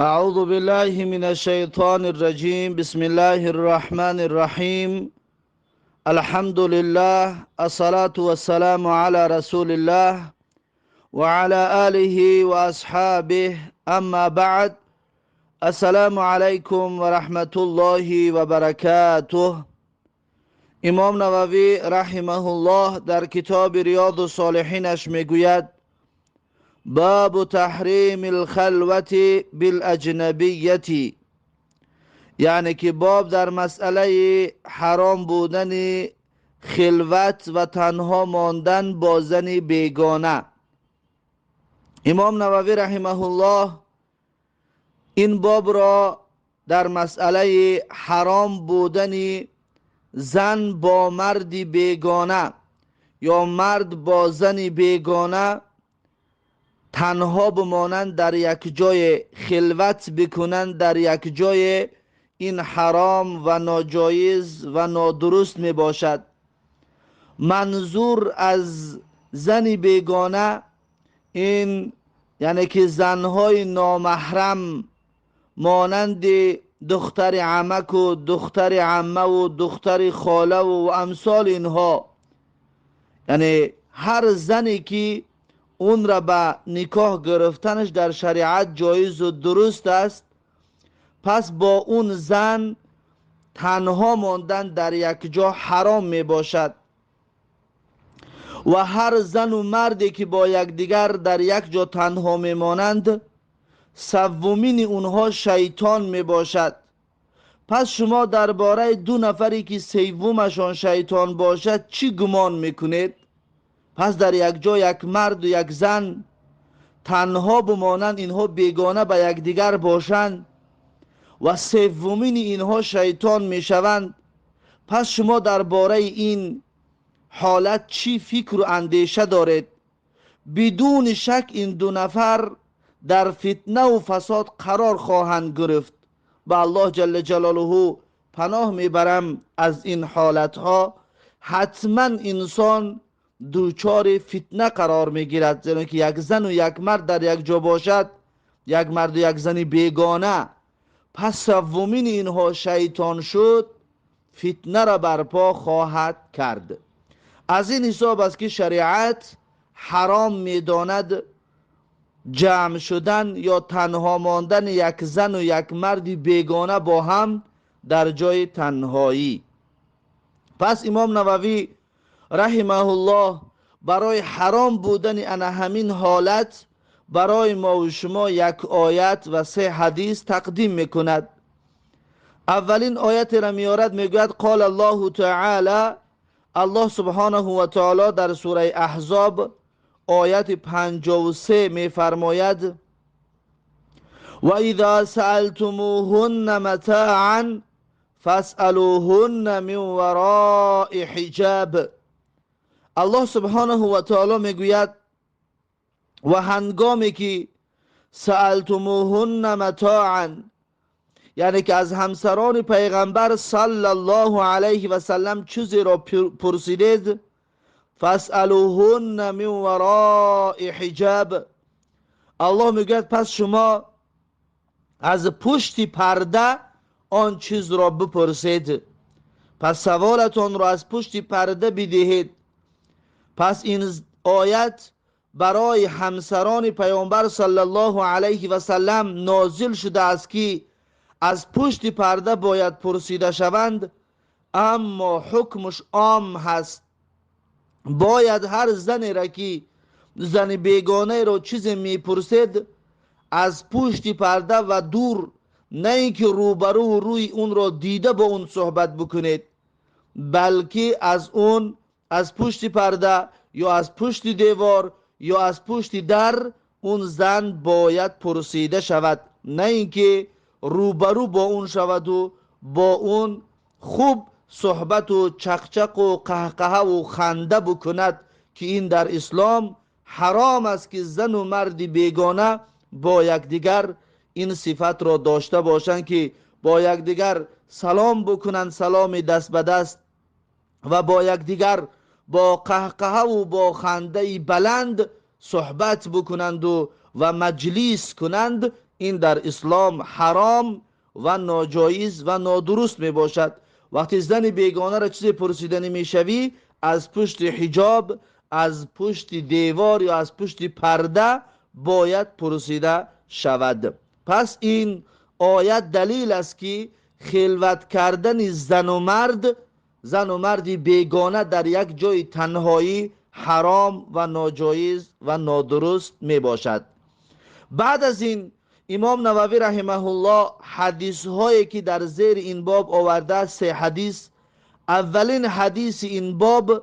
أعوذ بالله من الشيطان الرجيم. بسم الله الرحمن الرحيم. الحمد لله، الصلاة والسلام على رسول الله وعلى آله وأصحابه. أما بعد، السلام عليكم ورحمة الله وبركاته. امام نووی رحمه الله در کتاب ریاض الصالحینش میگوید: باب تحریم الخلوت بالاجنبیتی، یعنی که باب در مسئله حرام بودن خلوت و تنها ماندن با زن بیگانه. امام نووی رحمه الله این باب را در مسئله حرام بودن زن با مرد بیگانه یا مرد با زن بیگانه تنها بمانند در یک جای، خلوت بکنند در یک جای، این حرام و ناجایز و نادرست می باشد. منظور از زن بیگانه این یعنی که زنهای نامحرم مانند دختر عمک و دختر عمه و دختر خاله و امثال اینها، یعنی هر زنی که اون را به نکاح گرفتنش در شریعت جایز و درست است، پس با اون زن تنها ماندن در یک جا حرام می باشد. و هر زن و مردی که با یکدیگر در یک جا تنها می مانند، سومین اونها شیطان می باشد. پس شما درباره دو نفری که سومشان شیطان باشد چی گمان میکنید؟ پس در یک جا یک مرد و یک زن تنها بمانند، اینها بیگانه به یکدیگر باشند و سومین اینها شیطان میشوند، پس شما درباره این حالت چی فکر و اندیشه دارید؟ بدون شک این دو نفر در فتنه و فساد قرار خواهند گرفت. به الله جل جلاله پناه میبرم از این حالتها. حتما انسان دوچار فتنه قرار میگیرد، زیرا که یک زن و یک مرد در یک جا باشد، یک مرد و یک زن بیگانه، پس سومین اینها شیطان شد، فتنه را برپا خواهد کرد. از این حساب است که شریعت حرام میداند جمع شدن یا تنها ماندن یک زن و یک مرد بیگانه با هم در جای تنهایی. پس امام نووی رحمه الله برای حرام بودن ان همین حالت برای ما و شما یک آیت و 3 حدیث تقدیم میکند. اولین آیت را میارد، میگوید: قال الله تعالی، الله سبحانه و تعالی در سوره احزاب آیت 53 میفرماید: و اذا سألتموهن متاعا فاسألوهن من وراء حجاب. الله سبحانه و تعالی میگوید و هنگامی که سألتموهن متاعا، یعنی که از همسران پیغمبر صلی الله علیه و سلم چیزی را پرسیدید، فاسألوهن من وراء حجاب، الله میگوید پس شما از پشت پرده آن چیز را بپرسید، پس سوالتون را از پشت پرده بدهید. پس این آیت برای همسران پیامبر صلی الله علیه و سلم نازل شده است که از پشت پرده باید پرسیده شوند، اما حکمش عام هست. باید هر زنی را که زن بیگانه را چیزی میپرسید از پشت پرده و دور، نه اینکه روبرو و روی اون را دیده با اون صحبت بکنید، بلکه از اون از پشت پرده یا از پشت دیوار یا از پشت در اون زن باید پرسیده شود، نه اینکه روبرو با اون شود و با اون خوب صحبت و چقچق و قهقه و خنده بکند، که این در اسلام حرام است که زن و مرد بیگانه با یکدیگر این صفت را داشته باشند که با یکدیگر سلام بکنند، سلام دست به دست، و با یکدیگر با قهقه و با خنده بلند صحبت بکنند و مجلس کنند. این در اسلام حرام و ناجایز و نادرست می باشد. وقتی زن بیگانه را چیزی پرسیدنی می شوی، از پشت حجاب، از پشت دیوار یا از پشت پرده باید پرسیده شود. پس این آیت دلیل است که خلوت کردن زن و مرد بیگانه در یک جای تنهایی حرام و ناجایز و نادرست می باشد. بعد از این امام نووی رحمه الله حدیث هایی که در زیر این باب آورده، 3 حدیث. اولین حدیث این باب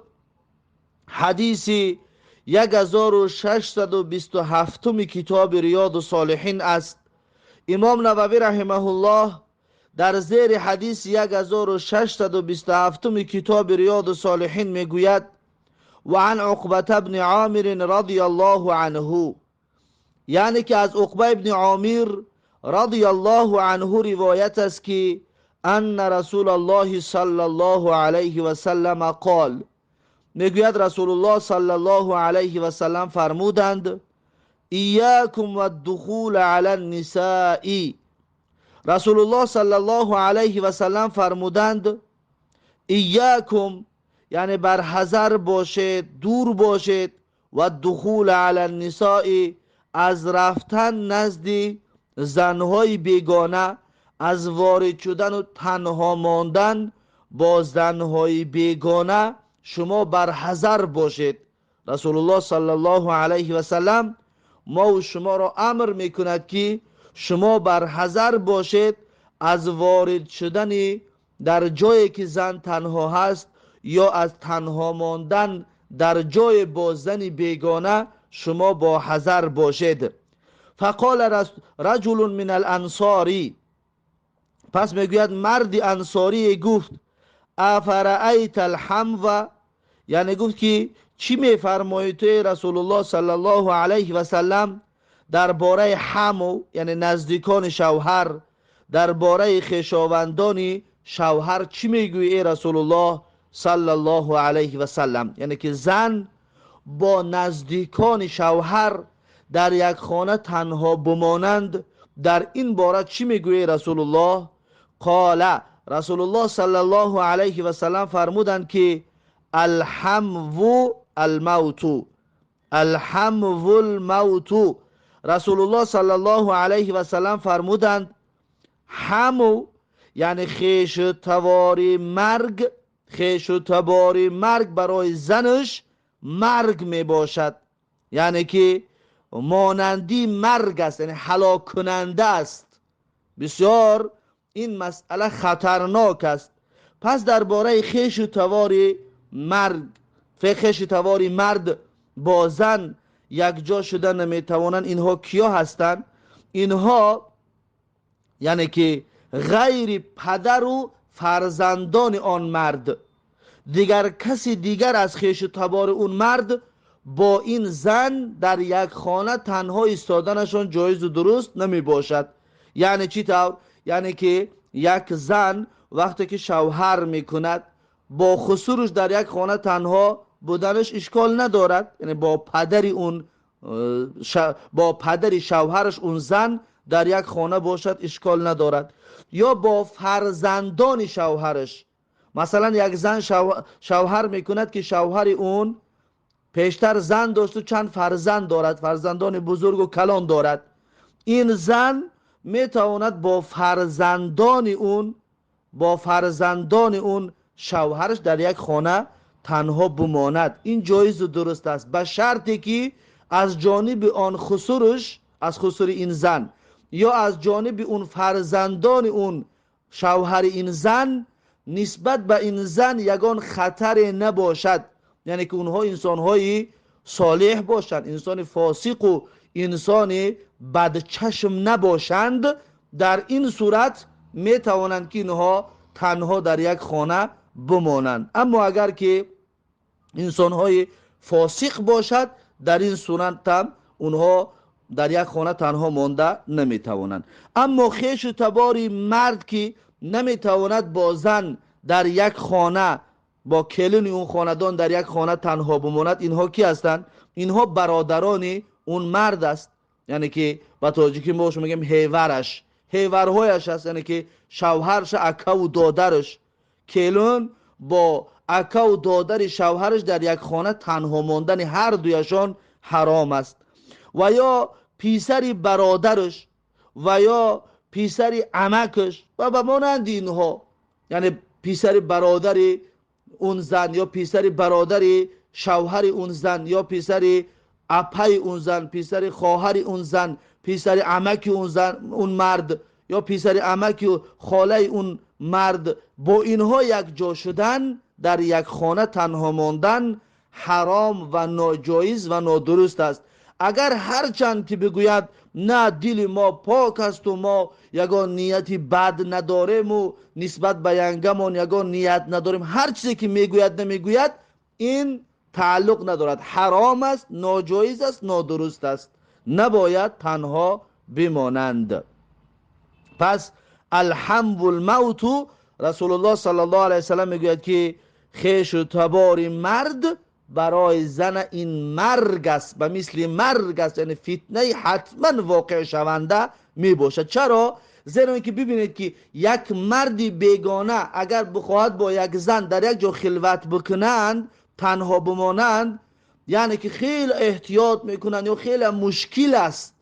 حدیث 1627 کتاب ریاض الصالحین است. امام نووی رحمه الله در زیر حدیث 1627 کتاب ریاض الصالحین میگوید: و عن عقبه بن عامر رضی الله عنه، یعنی که از عقبه ابن عامر رضی الله عنه روایت است که ان رسول الله صلی الله علیه و سلم قال، میگوید رسول الله صلی الله علیه و سلم فرمودند: ایاکم و الدخول علی النساء. رسول الله صلی الله علیه و سلم فرمودند ایاکم، یعنی بر حذر باشید، دور باشید، و الدخول علی النساء، از رفتن نزد زنهای بیگانه، از وارد شدن و تنها ماندن با زنهای بیگانه شما بر حذر باشید. رسول الله صلی الله علیه و سلم ما و شما را امر میکند که شما بر حذر باشید از وارد شدن در جایی که زن تنها هست یا از تنها ماندن در جای با زن بیگانه شما با حذر باشید. فقال رجل من الانصاری، پس میگوید مرد انصاری گفت: افرأیت الحمو، یعنی گفت که چی میفرمایید توی رسول الله صلی الله علیه و سلم درباره حمو، یعنی نزدیکان شوهر، درباره خویشاوندان شوهر چی میگویی ای رسول الله صلی الله علیه و سلم؟ یعنی که زن با نزدیکان شوهر در یک خانه تنها بمانند، در این باره چی میگویی رسول الله؟ قال، رسول الله صلی الله علیه و سلم فرمودند که الحمو الموت، الحمو الموت. رسول الله صلی الله علیه و سلم فرمودند حمو یعنی خیش تواری مرگ، خیش تواری مرگ برای زنش مرگ می باشد، یعنی که مانندی مرگ است، یعنی هلاک کننده است. بسیار این مسئله خطرناک است. پس درباره خیش تواری مرگ، خیش تواری مرد با زن یک جا شدن نمیتوانند، اینها کیا هستند؟ اینها یعنی که غیر پدر و فرزندان آن مرد، دیگر کسی دیگر از خیش تبار اون مرد با این زن در یک خانه تنها ایستادنشان جایز و درست نمی باشد. یعنی چی طور؟ یعنی که یک زن وقتی که شوهر میکند با خسورش در یک خانه تنها بودنش اشکال ندارد، یعنی با پدری اون با پدری شوهرش اون زن در یک خانه باشد اشکال ندارد، یا با فرزندان شوهرش. مثلا یک زن شوهر میکند که شوهر اون پیشتر زن داشت و چند فرزند دارد، فرزندان بزرگ و کلان دارد. این زن میتواند با فرزندان اون شوهرش در یک خانه تنها بماند. این جایز و درست است، به شرطی که از جانب آن خسورش، از خسور این زن یا از جانب اون فرزندان اون شوهر این زن نسبت به این زن یگان خطر نباشد، یعنی که اونها انسانهای صالح باشند، انسان فاسق و انسان بدچشم نباشند. در این صورت می توانند که اینها تنها در یک خانه بمانند. اما اگر که انسانهای فاسق باشد، در این صورت هم اونها در یک خانه تنها مانده نمی توانند. اما خیش و تباری مرد که نمی تواند با زن در یک خانه، با کلون اون خاندان در یک خانه تنها بماند، اینها کی هستند؟ اینها برادران اون مرد است، یعنی که با تاجیکی ما میگیم هیورش، هیورهایش هست، یعنی که شوهرش، اکا و دادرش. کلون با اکا و دادر شوهرش در یک خانه تنها ماندن هر دویشان حرام است. و یا پیسری برادرش و یا پیسری عمکش و مانند اینها، یعنی پیسری برادری اون زن یا پیسری برادری شوهر اون زن یا پیسری اپای اون زن، پیسری خواهر اون زن، پیسری عمکی اون زن اون مرد یا پیسری عمکی و خاله اون مرد، با اینها یک جا شدن، در یک خانه تنها ماندن حرام و ناجایز و نادرست است. اگر هرچند که بگوید نه دل ما پاک است و ما یگان نیتی بد نداریم و نسبت به ینگمان یگان نیت نداریم، هر چیزی که میگوید نمیگوید، این تعلق ندارد، حرام است، ناجایز است، نادرست است، نباید تنها بمانند. پس الحم الموت، رسول الله صلی الله علیه وسلم میگوید که خیش و تبار مرد برای زن این مرگ است، به مثل مرگ است، یعنی فتنه حتما واقع شونده می باشد. چرا؟ زیرا اینکه ببینید که یک مردی بیگانه اگر بخواهد با یک زن در یک جا خلوت بکنند، تنها بمانند، یعنی که خیلی احتیاط میکنند یا خیلی مشکل است.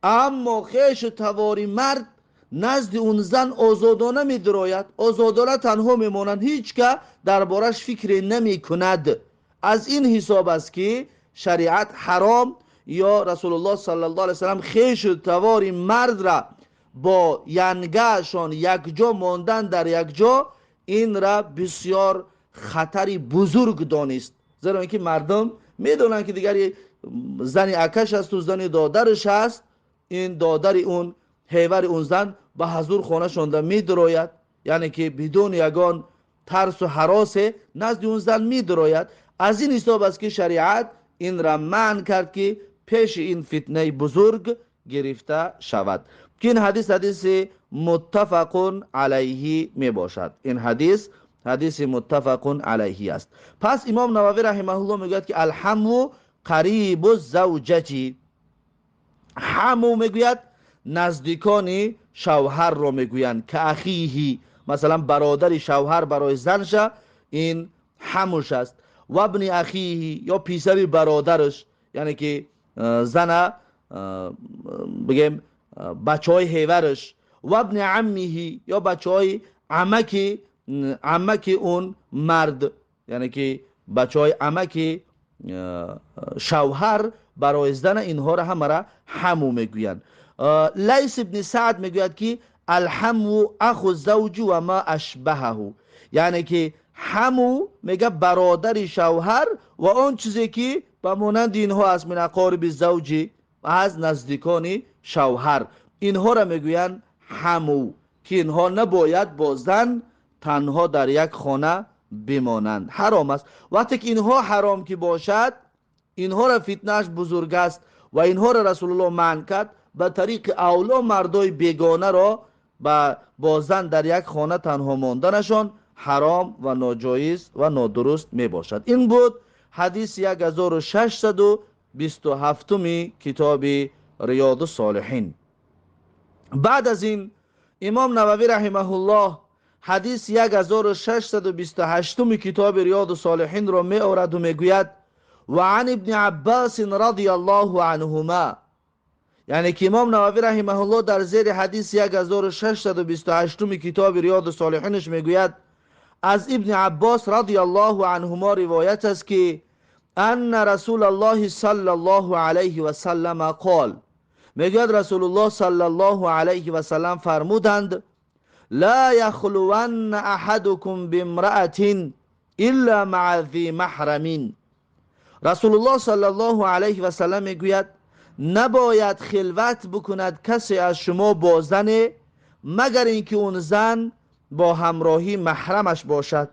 اما خیش تواری مرد نزد اون زن آزادانه می دراید، آزادانه تنها میمانند، هیچ که دربارش فکر نمی کند. از این حساب است که شریعت حرام یا رسول الله صلی الله علیه وسلم خیش تواری مرد را با ینگهشان یک جا ماندن در یک جا، این را بسیار خطری بزرگ دانست. زیرا اینکه مردم میدونن که دیگر زنی اکش است و زنی دادرش است، این دادر اون هیور اون زن به حضور خانه شانده می دراید، یعنی که بدون یگان ترس و هراس نزد اون زن می دراید. از این حساب است که شریعت این را منع کرد که پیش این فتنه بزرگ گرفته شود. که این حدیث متفق علیه می باشد. این حدیث متفق علیه است. پس امام نووی رحمه الله میگوید که الحمو قریب الزوجتی، حمو میگوید نزدیکان شوهر رو میگویند، که اخیهی، مثلا برادر شوهر برای زنش این حموش است. و ابن اخیهی، یا پیسر برادرش، یعنی که زن بگیم بچه های هیورش. و ابن عمیهی، یا بچه های عمک اون مرد، یعنی که بچه های عمک شوهر برای زن، اینها را همه را حمو میگویند. لیث ابن سعد میگوید که الحمو اخو الزوج و ما اشبهه، یعنی که حمو میگه برادر شوهر و اون چیزی که به مانند اینها است، من اقارب الزوج، از نزدیکان شوهر، اینها را میگویند حمو، که اینها نباید با زن تنها در یک خانه بمانند، حرام است. وقتی که اینها حرام که باشد، اینها را فتنهش بزرگ است و اینها را رسول الله منع کرد. به طریق اولا مردای بیگانه را با زن در یک خانه تنها ماندنشان حرام و ناجایز و نادرست می باشد. این بود حدیث 1627 کتاب ریاض الصالحین. بعد از این امام نووی رحمه الله حدیث 1628 کتاب ریاض الصالحین را می آورد و می گوید و عن ابن عباس رضی الله عنهما، یعنی که امام نووی رحمه الله در زیر حدیث 1628 کتاب ریاض الصالحینش می گوید از ابن عباس رضی الله عنهما روایت است که ان رسول الله صلی الله علیه و سلم قال، میگوید رسول الله صلی الله علیه و سلم فرمودند لا یخلون احدکم بامرأة الا مع ذی محرم. رسول الله صلی الله علیه و سلم میگوید نباید خلوت بکند کسی از شما با زن مگر اینکه اون زن با همراهی محرمش باشد،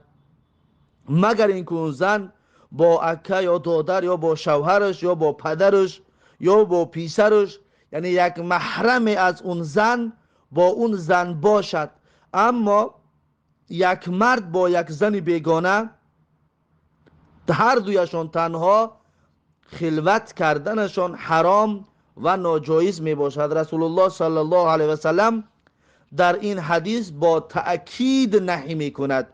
مگر اینکه اون زن با اکه یا دادر یا با شوهرش یا با پدرش یا با پیسرش، یعنی یک محرم از اون زن با اون زن باشد. اما یک مرد با یک زن بیگانه، هر دویشان تنها خلوت کردنشان حرام و ناجایز می باشد. رسول الله صلی الله علیه و سلم در این حدیث با تأکید نهی می کند،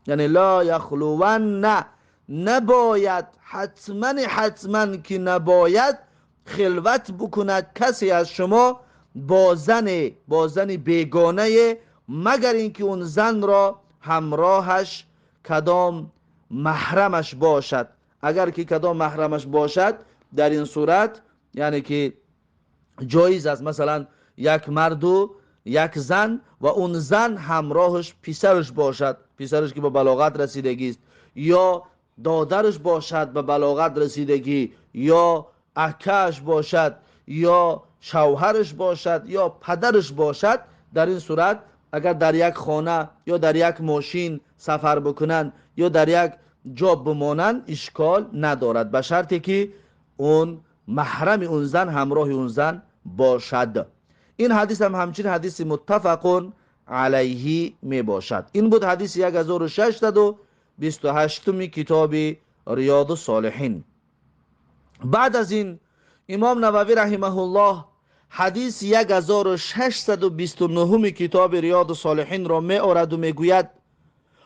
یعنی لا یخلون، نه نباید، حتما که نباید خلوت بکند کسی از شما با زن بیگانه، مگر اینکه اون زن را همراهش کدام محرمش باشد. اگر که کدام محرمش باشد در این صورت یعنی که جایز است، مثلا یک مرد و یک زن و اون زن همراهش پسرش باشد، پسرش که به بلاغت رسیدگی است، یا دادرش باشد به بلاغت رسیدگی، یا اکهش باشد، یا شوهرش باشد، یا پدرش باشد. در این صورت اگر در یک خانه یا در یک ماشین سفر بکنند یا در یک جا بمانند اشکال ندارد، به شرطی که اون محرم اون زن همراه اون زن باشد. این حدیث هم همچنین حدیث متفق علیه می باشد. این بود حدیث 1628 کتاب ریاض الصالحین. بعد از این امام نووی رحمه الله حدیث 1629 کتاب ریاض الصالحین را می آورد و می گوید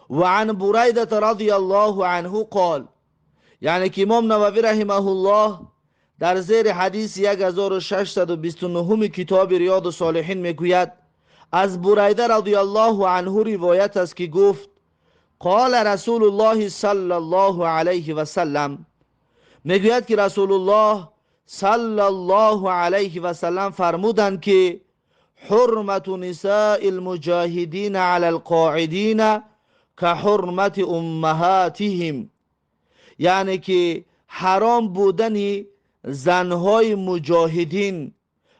و عن بریده رضی الله عنه قال، یعنی که امام نووی رحمه الله در زیر حدیث 1629 کتاب ریاض الصالحین می گوید از بریده رضی الله عنه روایت است که گفت قال رسول الله صلی الله علیه و سلم، میگوید که رسول الله صلی الله علیه و سلم فرمودند که حرمت نساء المجاهدین علی القاعدین که حرمت امهاتهم، یعنی که حرام بودن زنهای مجاهدین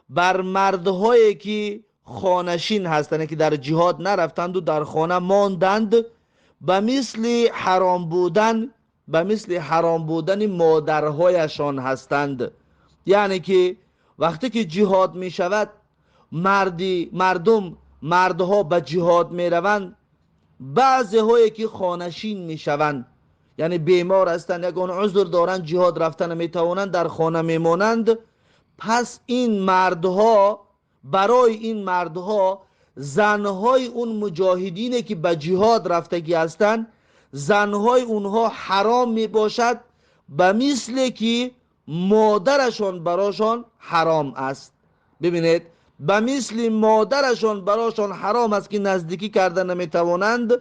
بر مردهایی که خانشین هستند، که در جهاد نرفتند و در خانه ماندند، به مثل حرام بودن مادرهایشان هستند. یعنی که وقتی که جهاد می شود مردها به جهاد می روند، بعضی هایی که خانشین می شوند، یعنی بیمار هستند، یکان عذر دارند جهاد رفتن می توانند، در خانه می مانند، پس این مردها، برای این مردها زنهای اون مجاهدینی که به جهاد رفتگی هستند، زنهای اونها حرام می باشد به مثل که مادرشان براشان حرام است. ببینید، به مثل مادرشان براشان حرام است که نزدیکی کردن نمی توانند،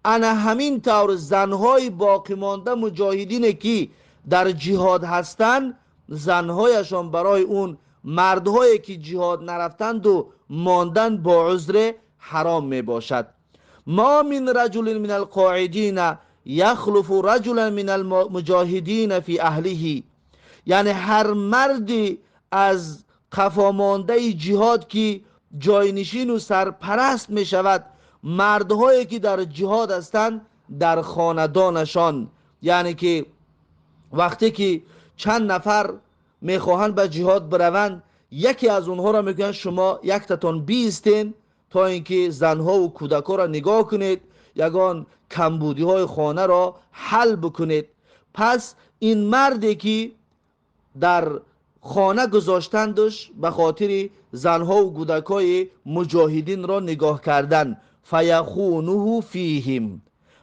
انا همین طور زنهای باقی مانده مجاهدینی که در جهاد هستند، زنهایشان برای اون مردهایی که جهاد نرفتند و ماندن با عذر حرام می باشد. ما من رجل من القاعدین یخلف رجلا من المجاهدین فی اهله، یعنی هر مردی از قفامانده جهاد که جاینشین و سرپرست می شود مردهایی که در جهاد هستند در خاندانشان، یعنی که وقتی که چند نفر میخواهند به جهاد بروند، یکی از اونها را میگن شما یک تاتون بیستین تا اینکه زنها و کودکا را نگاه کنید، یگان کمبودی های خانه را حل بکنید. پس این مردی که در خانه گذاشتندش به خاطر زنها و کودکای مجاهدین را نگاه کردن، فیخونه فیهم،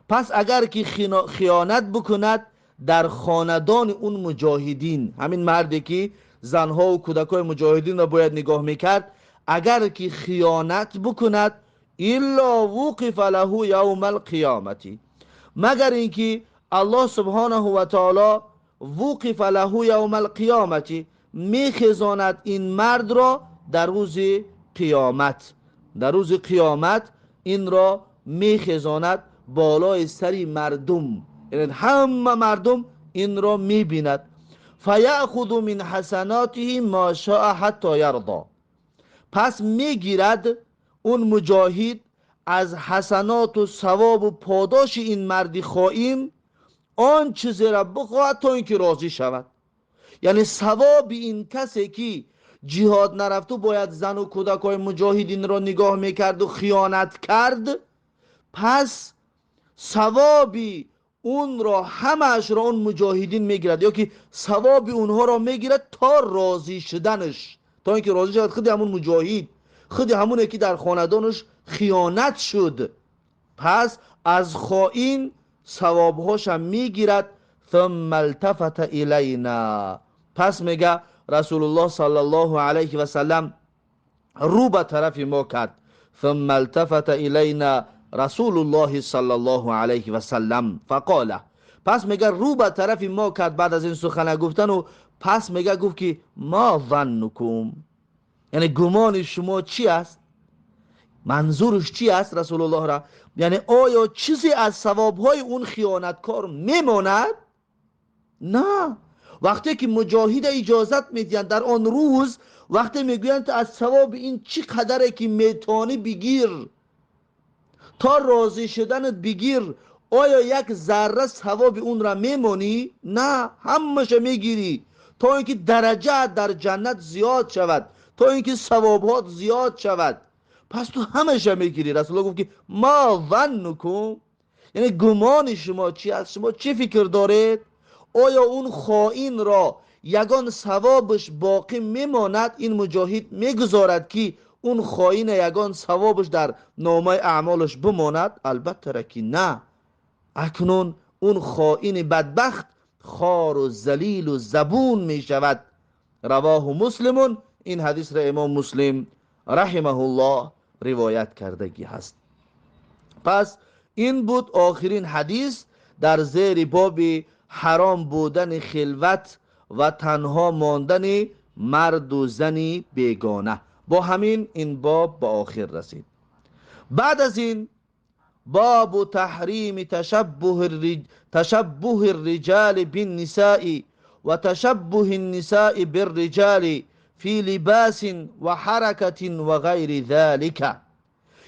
پس اگر که خیانت بکند در خاندان اون مجاهدین، همین مردی که زنها و کودکای مجاهدین را باید نگاه میکرد، اگر که خیانت بکند الا وقف له یوم القیامتی، مگر اینکه الله سبحانه و تعالی وقف له یوم القیامتی میخزاند این مرد را در روز قیامت، در روز قیامت این را میخزاند بالای سری مردم، یعنی همه مردم این را میبیند. فیأخذ من حسناته ما شاء حتی یرضى، پس میگیرد اون مجاهد از حسنات و ثواب و پاداش این مردی خائن آن چیزی را بخواهد تا اینکه راضی شود. یعنی ثواب این کسی که جهاد نرفت و باید زن و کودکای مجاهدین را نگاه میکرد و خیانت کرد، پس ثوابی اون را همش را اون مجاهدین میگیرد، یا که ثواب اونها را میگیرد تا راضی شدنش، تا اینکه راضی شود خود همون مجاهد، خود همونه که در خاندانش خیانت شد، پس از خائن ثوابهاش هم میگیرد. ثم التفت الینا، پس میگه رسول الله صلی الله علیه و سلم رو به طرف ما کرد. ثم التفت الینا رسول الله صلی الله علیه و سلم فقال، پس میگه رو به طرف ما کرد بعد از این سخن گفتن و پس میگه گفت که ما ظنکم، یعنی گمان شما چی است؟ منظورش چی است رسول الله را؟ یعنی آیا چیزی از ثوابهای اون خیانتکار میماند؟ نه. وقتی که مجاهد اجازت میدین در آن روز، وقتی میگویند از ثواب این چی قدره که میتانی بگیر، تا راضی شدنت بگیر، آیا یک ذره ثواب اون را میمانی؟ نه، همش میگیری تا اینکه درجه در جنت زیاد شود، تا اینکه ثوابات زیاد شود، پس تو همش میگیری. رسول الله گفت که ما ظنکم، یعنی گمان شما چی است؟ شما چی فکر دارید؟ آیا اون خائن را یگان ثوابش باقی میماند؟ این مجاهد میگذارد که اون خائن یگان ثوابش در نامه اعمالش بماند؟ البته که نه. اکنون اون خائن بدبخت خار و ذلیل و زبون می شود. رواه مسلم، این حدیث را امام مسلم رحمه الله روایت کردگی هست. پس این بود آخرین حدیث در زیر باب حرام بودن خلوت و تنها ماندن مرد و زنی بیگانه. با همین این باب به آخر رسید. بعد از این باب تحریم تشبه الرجال بالنساء و تشبه النساء بالرجال فی لباس و حرکت و غیر ذلك،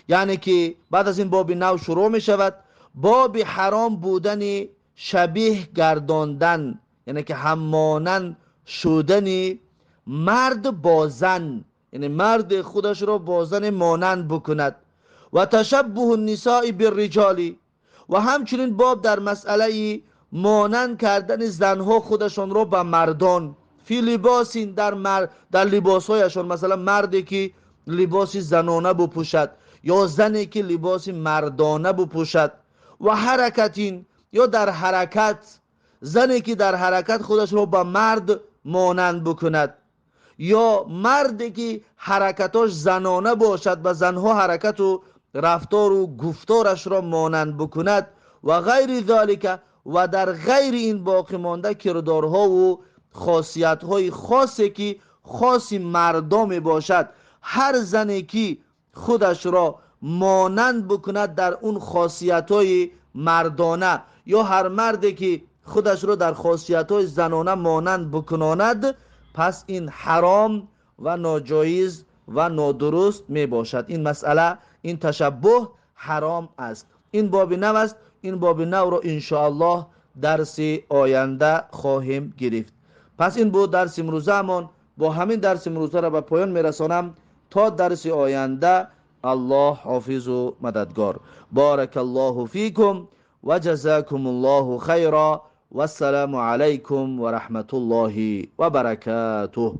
یعنی که بعد از این باب نو شروع می شود. باب حرام بودن شبیه گرداندن، یعنی که همانند شدن مرد با زن، یعنی مرد خودش را با زن مانند بکند. و تشبه النساء بالرجال، و همچنین باب در مسئله مانند کردن زنها خودشان را با مردان. فی لباس، در لباسهایشان، مثلا مردی که لباس زنانه بپوشد یا زنی که لباس مردانه بپوشد. و حرکتین، یا در حرکت، زنی که در حرکت خودش را با مرد مانند بکند، یا مردی که حرکتاش زنانه باشد و زنها حرکت و رفتار و گفتارش را مانند بکند. و غیر ذالک، و در غیر این باقی مانده کردارها و خاصیت‌های خاصی که خاص مردم باشد. هر زنی که خودش را مانند بکند در اون خاصیت‌های مردانه، یا هر مردی که خودش را در خاصیت‌های زنانه مانند بکناند، پس این حرام و ناجایز و نادرست می باشد. این مسئله، این تشبه حرام است. این باب نو است. این باب نو را انشاءالله درس آینده خواهیم گرفت. پس این بود درس امروزمان. با همین درس امروزه را به پایان میرسانم تا درس آینده. الله حافظ و مددگار. بارک الله فیکم و جزاکم الله خیرا و السلام علیکم و رحمت الله و برکاته.